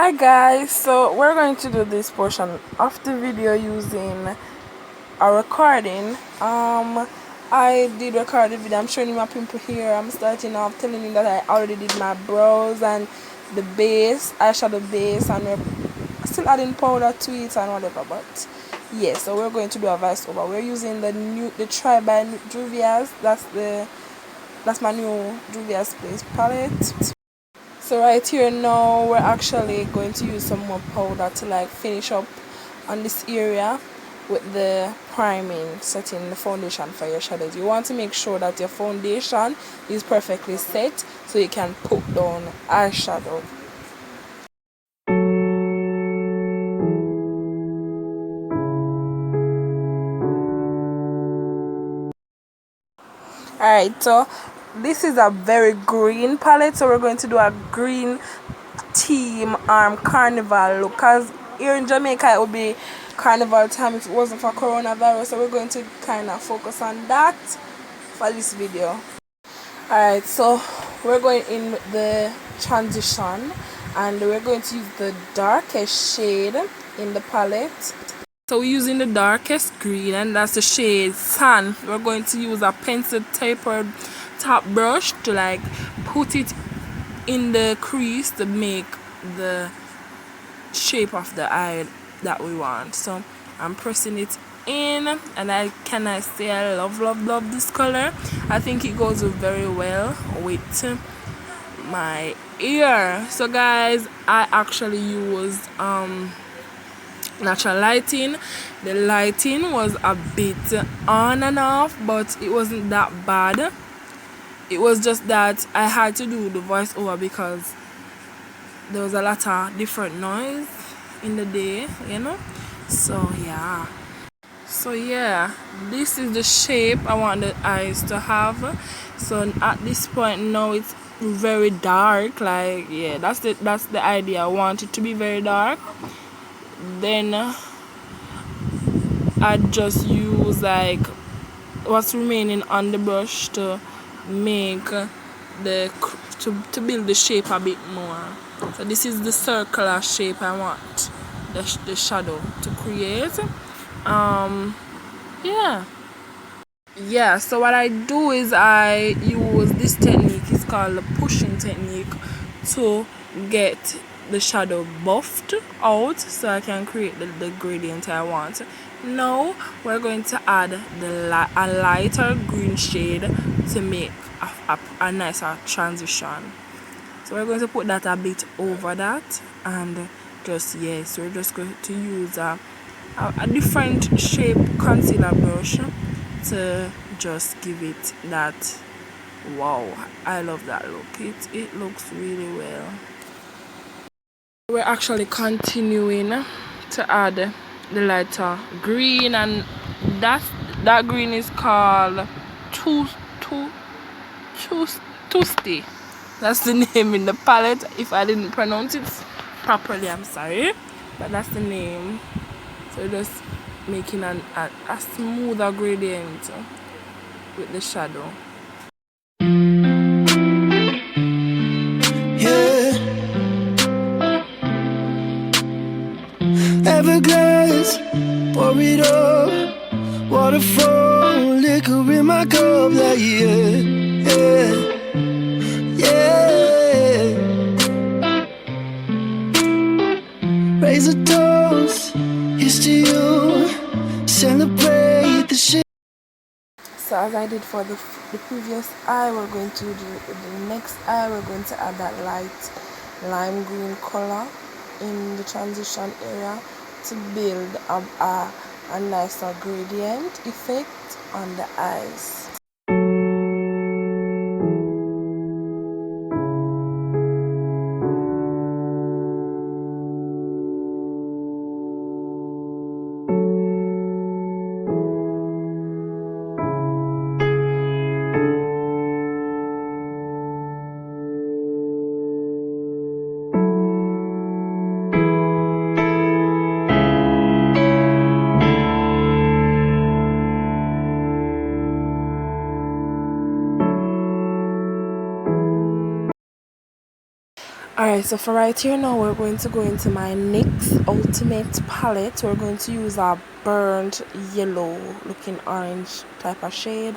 Hi guys, so we're going to do this portion of the video using a recording. I did record the video. I'm showing you my pimple here. I'm starting off telling you that I already did my brows and the base, eyeshadow base, and we're still adding powder to it and whatever. But yeah, so we're going to do a voiceover. We're using the Try by Juvia's. That's my new Juvia's Place palette. So right here now we're actually going to use some more powder to like finish up on this area with the priming, setting the foundation for your shadows. You want to make sure that your foundation is perfectly set so you can put down eyeshadow. Alright, so this is a very green palette, so we're going to do a green team Carnival look, because here in Jamaica it would be Carnival time if it wasn't for coronavirus, so we're going to kind of focus on that for this video. Alright, so we're going in with the transition and we're going to use the darkest shade in the palette. So we're using the darkest green, and that's the shade Sun. We're going to use a pencil tapered top brush to like put it in the crease to make the shape of the eye that we want. So I'm pressing it in, and I say I love this color. I think it goes very well with my ear. So guys, I actually used natural lighting. The lighting was a bit on and off, but it wasn't that bad. It was just that I had to do the voiceover because there was a lot of different noise in the day, you know. So yeah, this is the shape I want the eyes to have. So at this point now it's very dark, like yeah, that's the idea. I want it to be very dark. Then I just use like what's remaining on the brush to make to build the shape a bit more. So this is the circular shape I want the shadow to create. Yeah, so what I do is I use this technique. It's called the pushing technique to get the shadow buffed out so I can create the gradient I want. Now we're going to add a lighter green shade to make a nicer transition. So we're going to put that a bit over that, and just yes, we're just going to use a different shape concealer brush to just give it that wow. I love that look. It looks really well. We're actually continuing to add the lighter green, and that green is called Tuesday. That's the name in the palette. If I didn't pronounce it properly, I'm sorry, but that's the name. So just making a smoother gradient with the shadow. Everglass, pour it up. Waterfall, liquor in my cup, like yeah. Raise a toast, here's to you. Celebrate the shit. So as I did for the previous eye, we're going to do the next eye. We're going to add that light lime green color in the transition area to build a nicer gradient effect on the eyes. Alright, so for right here now, we're going to go into my NYX Ultimate palette. We're going to use a burnt yellow looking orange type of shade.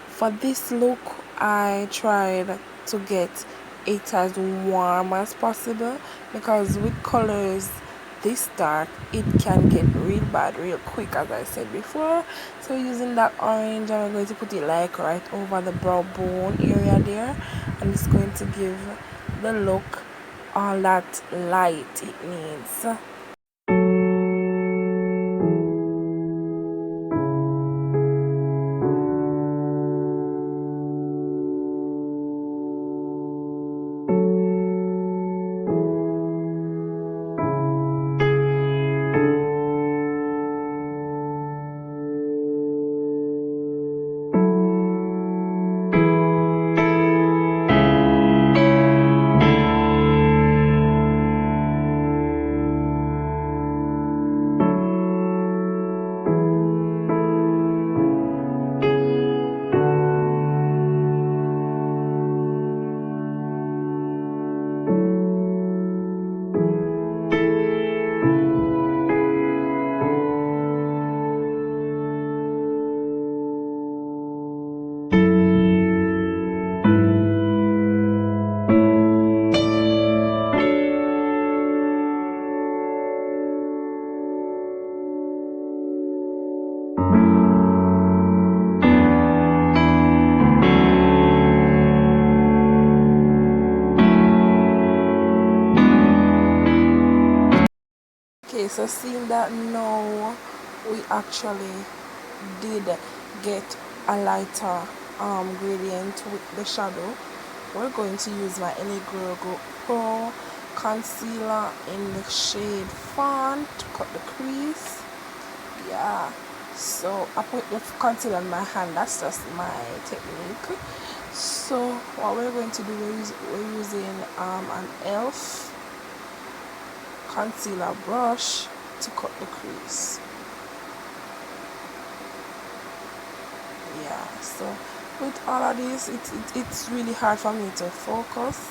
For this look, I tried to get it as warm as possible, because with colors this dark, it can get real bad real quick, as I said before. So using that orange, I'm going to put it like right over the brow bone area there, and it's going to give the look all that light it needs. Okay, so seeing that now we actually did get a lighter gradient with the shadow, we're going to use my LA Girl Go Pro concealer in the shade Fawn to cut the crease. Yeah, so I put the concealer in my hand, that's just my technique. So what we're going to do, we're using an elf concealer brush to cut the crease. Yeah, so with all of this, it's really hard for me to focus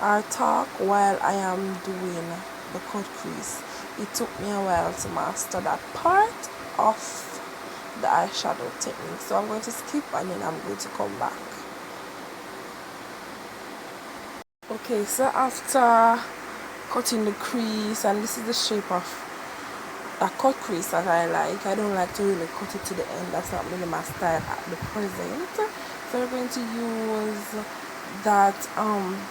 or talk while I am doing the cut crease. It took me a while to master that part of the eyeshadow technique, so I'm going to skip and then I'm going to come back. Okay, so after cutting the crease, and this is the shape of a cut crease that I like. I don't like to really cut it to the end, that's not really my style at the present. So we're going to use that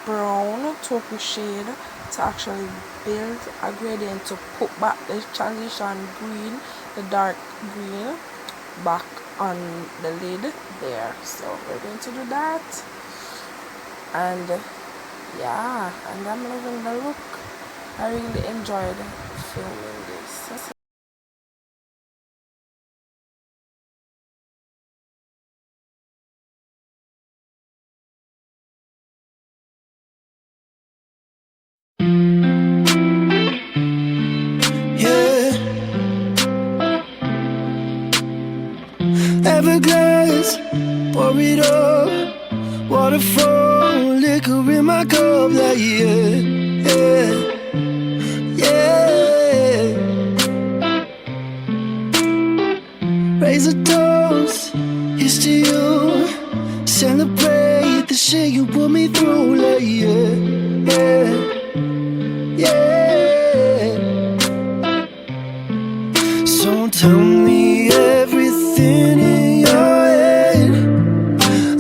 brown taupey shade to actually build a gradient to put back the transition green, the dark green, back on the lid there. So we're going to do that, and yeah, and I'm loving the look. I really enjoyed filming this. Yeah. Everglass, pour it up. Waterfall, liquor in my cup, like yeah, yeah, yeah. Raise a toast, here's to you. Celebrate the shit you put me through, like yeah, yeah, yeah. So tell me everything in your head,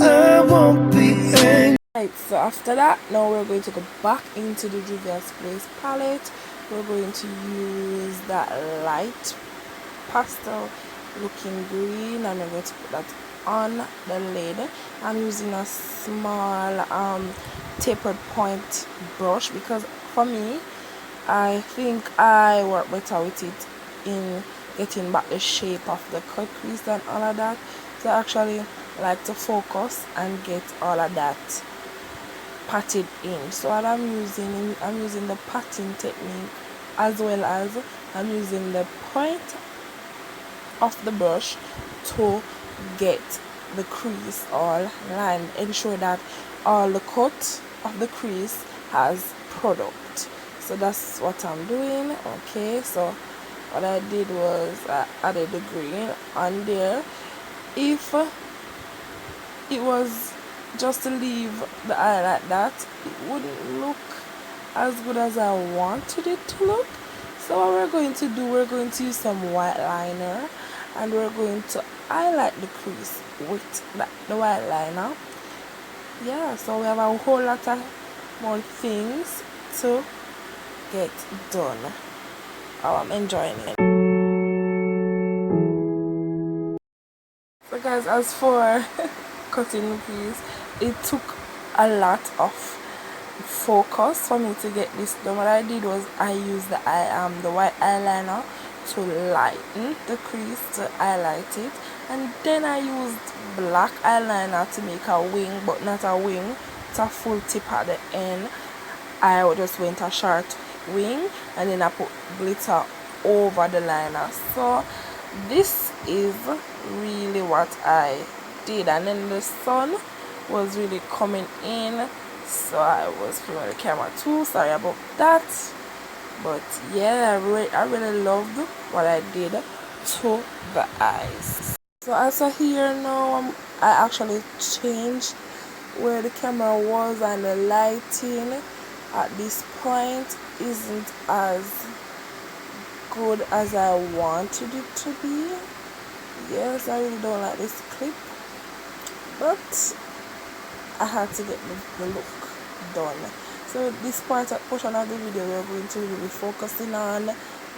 I won't be angry. Right, so after that, now we're going to go back into the Juvia's Place palette. We're going to use that light pastel looking green, and we're going to put that on the lid. I'm using a small tapered point brush, because for me, I think I work better with it in getting back the shape of the cut crease and all of that. So I actually like to focus and get all of that patted in. So what I'm using the patting technique, as well as I'm using the point of the brush to get the crease all lined. Ensure that all the cut of the crease as product. So that's what I'm doing. Okay, so what I did was I added the green on there. If it was just to leave the eye like that, it wouldn't look as good as I wanted it to look. So what we're going to do, we're going to use some white liner, and we're going to highlight the crease with the white liner. Yeah, so we have a whole lot of more things to get done. Oh, I'm enjoying it. So guys, as for cutting the crease, it took a lot of focus for me to get this done. What I did was I used the white eyeliner to lighten the crease, to highlight it, and then I used black eyeliner to make a wing, but not a wing, it's a full tip at the end. I just went a short wing, and then I put glitter over the liner. So this is really what I did. And then the sun was really coming in, so I was filming the camera too, sorry about that. But yeah, I really loved what I did to the eyes. So as I here now, I actually changed where the camera was, and the lighting at this point isn't as good as I wanted it to be. Yes, I really don't like this clip, but I had to get the look done. So this portion of the video, we're going to be focusing on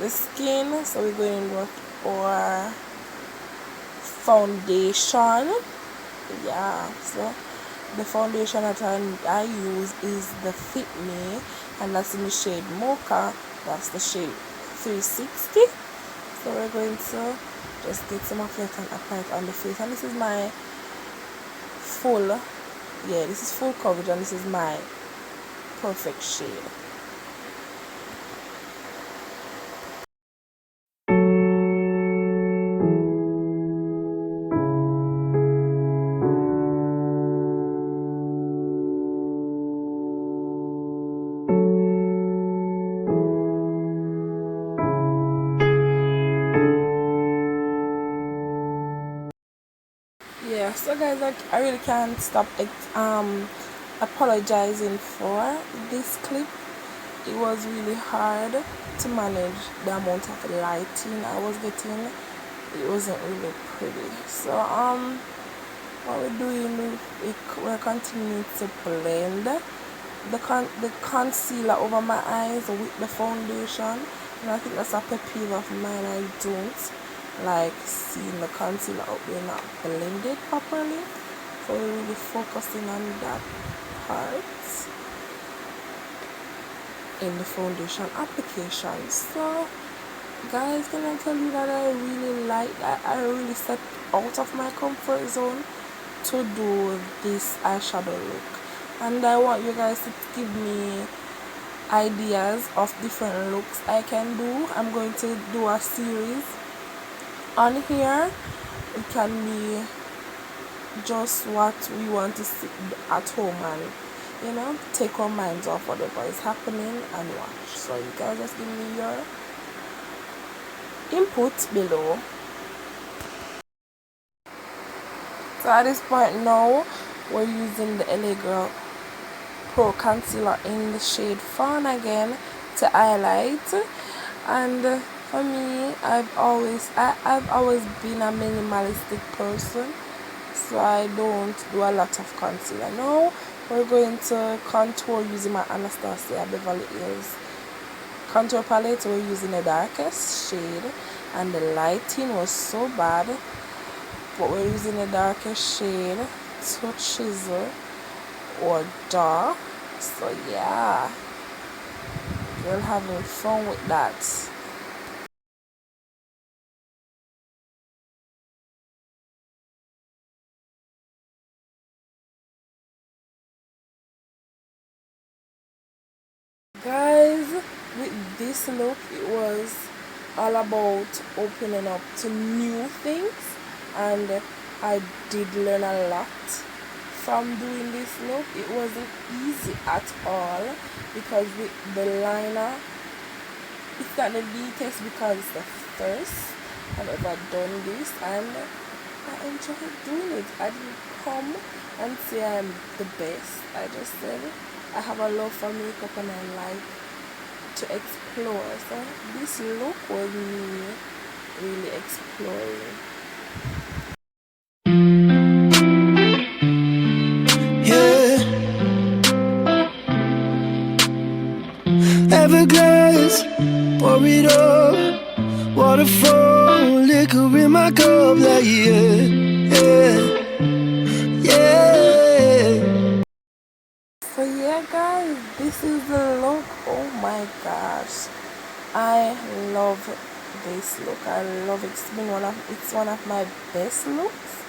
the skin. So we're going with our foundation. Yeah, so the foundation that I use is the Fit Me, and that's in the shade Mocha. That's the shade 360. So we're going to just get some of it and apply it on the face. And this is my this is full coverage, and this is my perfect shade. Yeah, so guys, like, I really can't stop apologizing for this clip. It was really hard to manage the amount of lighting I was getting. It wasn't really pretty. So what we're doing, we're continuing to blend the concealer over my eyes with the foundation. And I think that's a pet peeve of mine. I don't like seeing the concealer out there not blended properly, so we're really focusing on that part in the foundation application. So guys, can I tell you that I really like that? I really stepped out of my comfort zone to do this eyeshadow look, and I want you guys to give me ideas of different looks I can do. I'm going to do a series on here. It can be just what we want to see at home, and take our minds off whatever is happening and watch. So you guys just give me your input below. So at this point now, we're using the LA Girl Pro Concealer in the shade Fawn again to highlight. And for me, I've always been a minimalistic person, so I don't do a lot of concealer. Now we're going to contour using my Anastasia Beverly Hills contour palette. We're using the darkest shade, and the lighting was so bad, but we're using the darkest shade to chisel or draw. So yeah, we're having fun with that. Guys, with this look, it was all about opening up to new things, and I did learn a lot from doing this look. It wasn't easy at all because the liner, it's not the neatest because it's the first I've ever done this, and I enjoyed doing it. I didn't come and say I'm the best. I just said I have a love for makeup and I like to explore. So this look was me really exploring. Yeah. Everglass, pour it up. Waterfall, liquor in my cup, like yeah, yeah, yeah. So yeah guys, this is the look. Oh my gosh, I love this look. I love it. It's one of my best looks.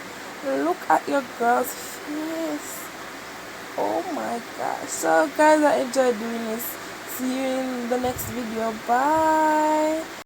Look at your girl's face. Oh my gosh. So guys, I enjoyed doing this. See you in the next video. Bye.